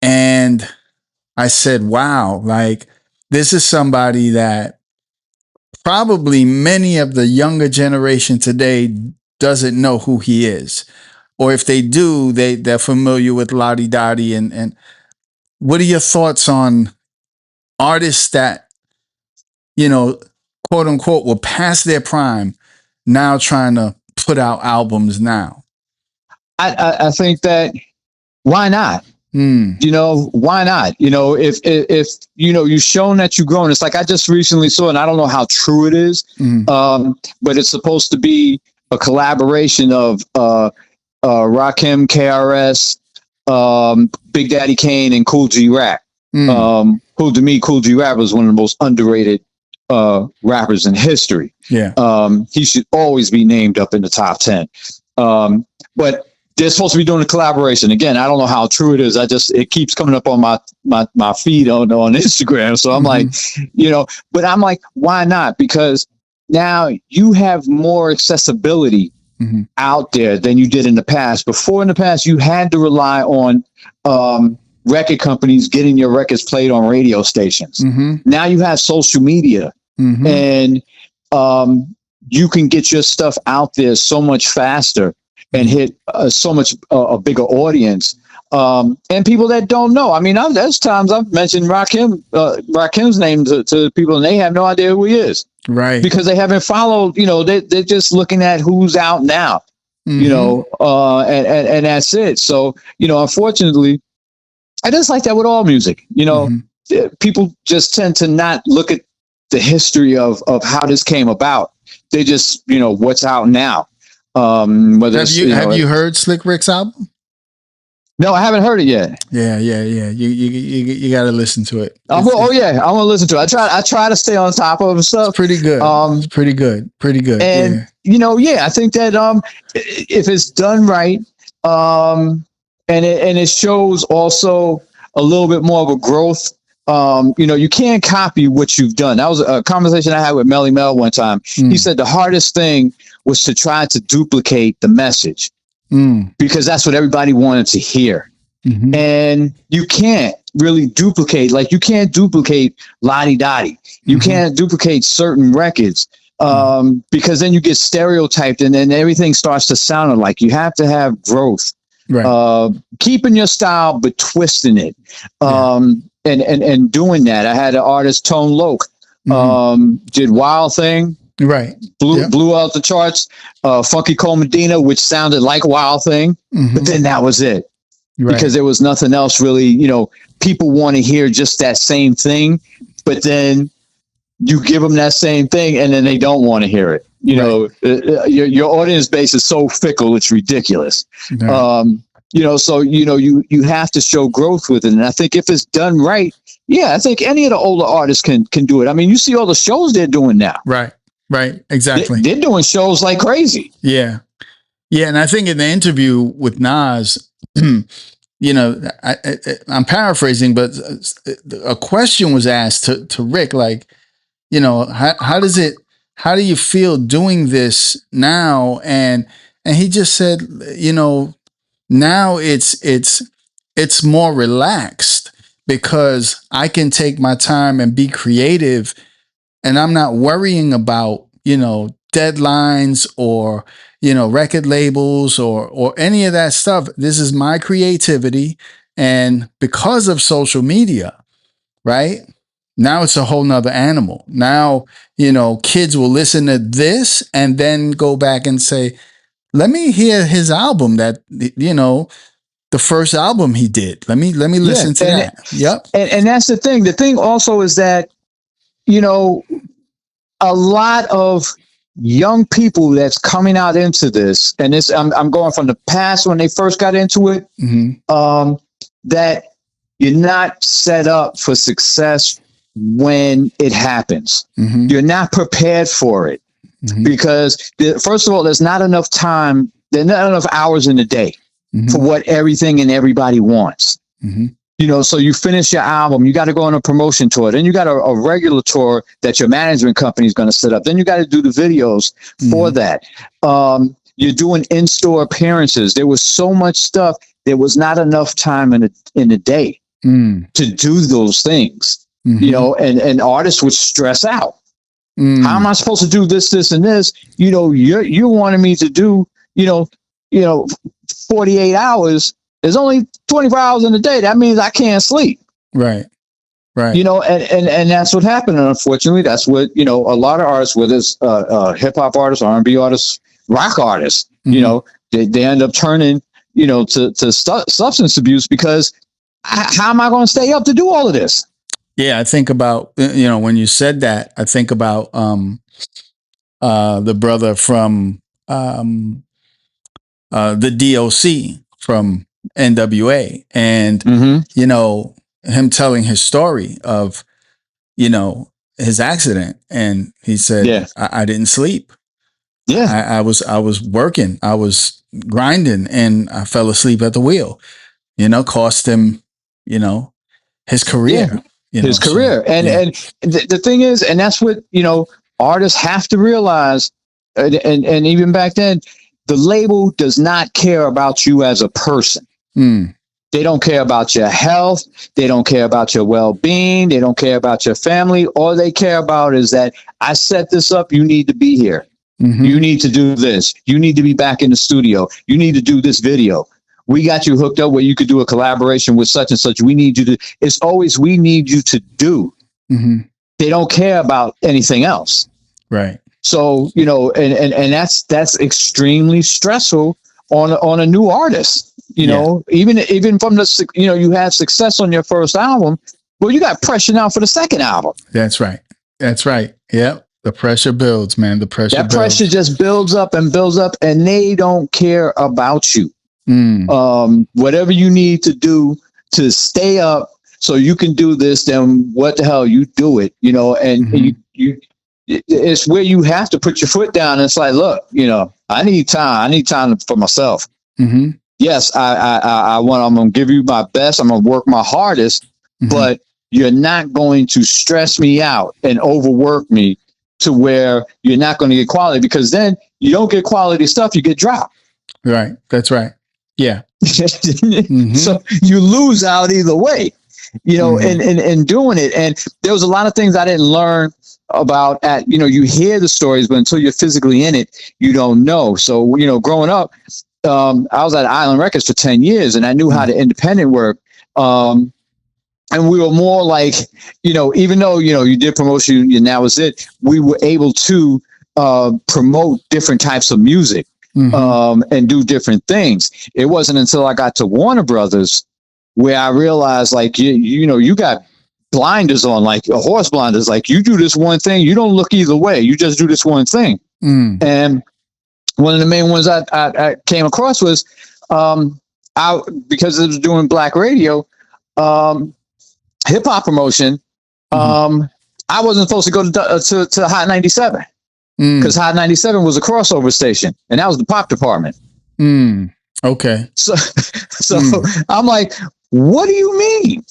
and I said, wow, like this is somebody that probably many of the younger generation today doesn't know who he is. Or if they do, they're familiar with Lottie Dottie. And what are your thoughts on artists that, quote unquote, were past their prime now trying to put out albums now? I think that why not? Why not? If you've shown that you've grown. It's like I just recently saw, and I don't know how true it is, but it's supposed to be a collaboration of Rakim, KRS, Big Daddy Kane, and Cool G Rap. Who to me, Cool G Rap was one of the most underrated rappers in history. Yeah. He should always be named up in the top 10. But they're supposed to be doing a collaboration. Again, I don't know how true it is. It keeps coming up on my feed on Instagram. So I'm like, but I'm like, why not? Because now you have more accessibility out there than you did in the past. Before, in the past, you had to rely on record companies getting your records played on radio stations. Now you have social media, and you can get your stuff out there so much faster and hit so much a bigger audience, and people that don't know. I mean, there's times I've mentioned Rakim's name to people, and they have no idea who he is, right? Because they haven't followed. They're just looking at who's out now, and that's it. So unfortunately, I just like that with all music. People just tend to not look at the history of how this came about. They just what's out now. Have you heard Slick Rick's album? No, I haven't heard it yet. Yeah. You got to listen to it. I want to listen to it. I try to stay on top of stuff. It's pretty good. It's pretty good. And I think that if it's done right, and it shows also a little bit more of a growth. You can't copy what you've done. That was a conversation I had with Melly Mel one time. He said the hardest thing was to try to duplicate the message because that's what everybody wanted to hear. And you can't really duplicate, like you can't duplicate Lottie Dottie. You can't duplicate certain records because then you get stereotyped and then everything starts to sound alike. You have to have growth, right? Keeping your style, but twisting it. And doing that. I had an artist, Tone Loc, did Wild Thing. Right. Blew out the charts. Funky Cole Medina, which sounded like Wild Thing, but then that was it. Right. Because there was nothing else really, people want to hear just that same thing, but then you give them that same thing and then they don't want to hear it. Your audience base is so fickle, it's ridiculous. Right. So you have to show growth with it. And I think if it's done right, I think any of the older artists can do it. I mean, you see all the shows they're doing now. Right. Exactly. They're doing shows like crazy. Yeah. And I think in the interview with Nas, I'm paraphrasing, but a question was asked to Rick, like, how do you feel doing this now? And he just said, now it's more relaxed because I can take my time and be creative, and I'm not worrying about, deadlines or, record labels or any of that stuff. This is my creativity. And because of social media, right? Now it's a whole nother animal. Now, kids will listen to this and then go back and say, let me hear his album that, the first album he did. Let me listen to that. Yep. And that's the thing. The thing also is that, a lot of young people that's coming out into this, and this, I'm going from the past when they first got into it, that you're not set up for success when it happens. You're not prepared for it because first of all, there's not enough time. There's not enough hours in the day for what everything and everybody wants. So you finish your album, you got to go on a promotion tour. Then you got a regular tour that your management company is going to set up. Then you got to do the videos for that. You're doing in-store appearances. There was so much stuff. There was not enough time in the day to do those things, and artists would stress out. How am I supposed to do this, and this? You're wanting me to do, 48 hours. There's only 24 hours in a day. That means I can't sleep. Right. Right. And that's what happened. And unfortunately, that's what, a lot of artists, whether it's hip hop artists, R&B artists, rock artists, they end up turning, to substance abuse because how am I going to stay up to do all of this? Yeah. I think about, when you said that, I think about the brother from the DOC from NWA and, him telling his story of, his accident. And he said, I didn't sleep. Yeah. I was working, I was grinding, and I fell asleep at the wheel, cost him, his career, his career. And the thing is, and that's what, artists have to realize. And even back then, the label does not care about you as a person. They don't care about your health. They don't care about your well-being. They don't care about your family. All they care about is that I set this up. You need to be here. You need to do this. You need to be back in the studio. You need to do this video. We got you hooked up where you could do a collaboration with such and such. We need you to, it's always, we need you to do. They don't care about anything else. Right. So, and that's extremely stressful on a new artist. Even from the, you had success on your first album, well, you got pressure now for the second album. That's right. Yep. The pressure builds, man. The pressure builds. Pressure just builds up, and they don't care about you. Whatever you need to do to stay up so you can do this, then what the hell, you do it, and it's where you have to put your foot down. And it's like, look, I need time for myself. Yes, I'm going to give you my best. I'm going to work my hardest, but you're not going to stress me out and overwork me to where you're not going to get quality, because then you don't get quality stuff, you get dropped. Right. That's right. Yeah. So you lose out either way, in doing it. And there was a lot of things I didn't learn about you hear the stories, but until you're physically in it, you don't know. So, growing up, I was at Island Records for 10 years and I knew how to independent work. And we were more like, even though, you did promotion and that was it, we were able to promote different types of music and do different things. It wasn't until I got to Warner Brothers where I realized, like, you got blinders on, like a horse blinders, like you do this one thing, you don't look either way, you just do this one thing. And one of the main ones I came across was because it was doing black radio, hip hop promotion. I wasn't supposed to go to Hot 97 because Hot 97 was a crossover station, and that was the pop department. Okay. So I'm like, what do you mean?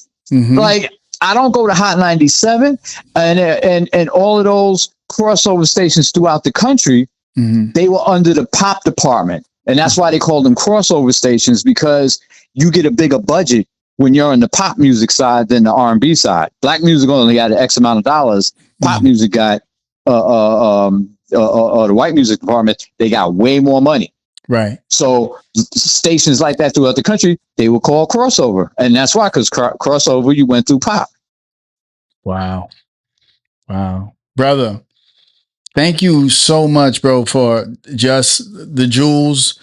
Like, I don't go to Hot 97 and all of those crossover stations throughout the country. They were under the pop department, and that's why they called them crossover stations, because you get a bigger budget when you're on the pop music side than the R&B side. Black music only got X amount of dollars. Pop music got the white music department, they got way more money. Right. So stations like that throughout the country, they were called crossover, and that's why, because crossover, you went through pop. Wow, brother. Thank you so much, bro, for just the jewels,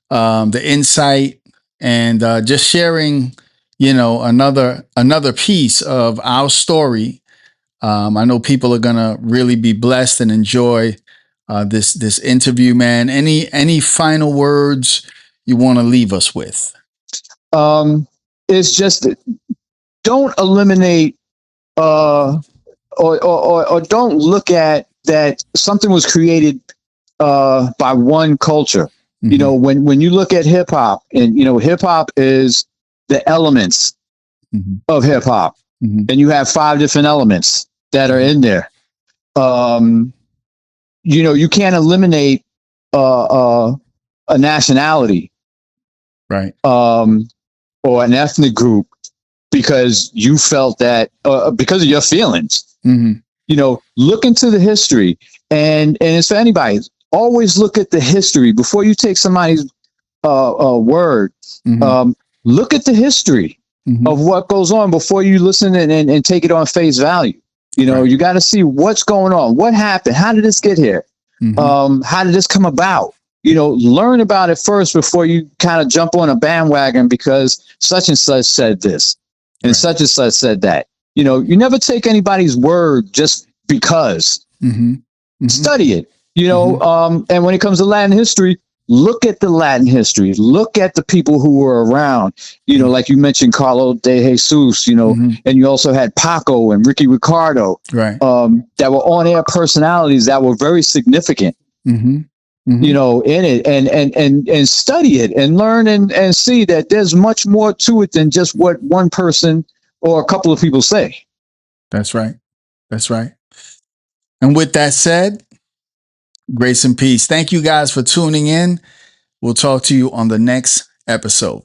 the insight, and just sharing, another piece of our story. I know people are gonna really be blessed and enjoy this interview, man. Any final words you want to leave us with? It's just, don't eliminate or don't look at that something was created by one culture. When you look at hip hop, and hip hop is the elements of hip hop, and you have 5 different elements that are in there. You can't eliminate a nationality, right, or an ethnic group because you felt that because of your feelings. Look into the history, and it's for anybody. Always look at the history before you take somebody's word. Look at the history. of what goes on before you listen and take it on face value. You know, you got to see what's going on. What happened? How did this get here? How did this come about? You know, learn about it first before you kind of jump on a bandwagon because such and such said this and such and such said that. You know, you never take anybody's word just because. Study it, you know, and when it comes to Latin history, look at the Latin history, look at the people who were around, you know, like you mentioned, Carlo de Jesus, you know, and you also had Paco and Ricky Ricardo, that were on-air personalities that were very significant, you know, in it, and study it and learn and see that there's much more to it than just what one person or a couple of people say. That's right. That's right. And with that said, grace and peace. Thank you guys for tuning in. We'll talk to you on the next episode.